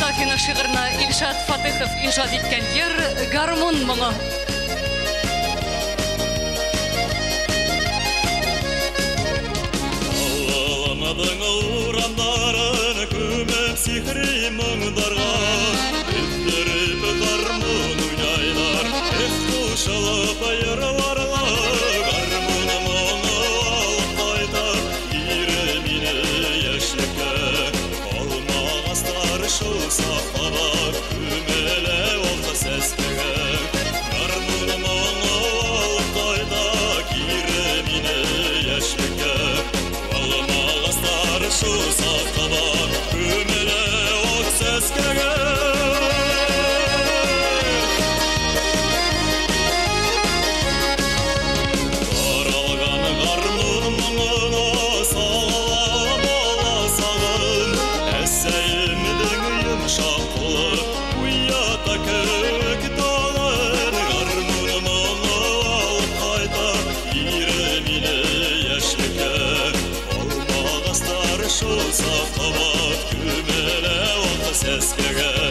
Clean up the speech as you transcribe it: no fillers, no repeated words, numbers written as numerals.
Сафина шигырына Ильшат Фатыхов ижад иткән йыр гармун моңы. Алламадың урамдарын күмеп сихри моңдарға, үттіріп гармун уйнайлар, қушылып йырларга, гармун моңы алып кайта, кире мине яшьлеккә. Алмагастар шул саклап, күмеле олды сәскәгә. Гармун моңы алып кайта, кире мине яшьлеккә. Алмагастар шул саклап, күмеле олды сәскәгә. Şol saqabat kümələ oldu səskəgə.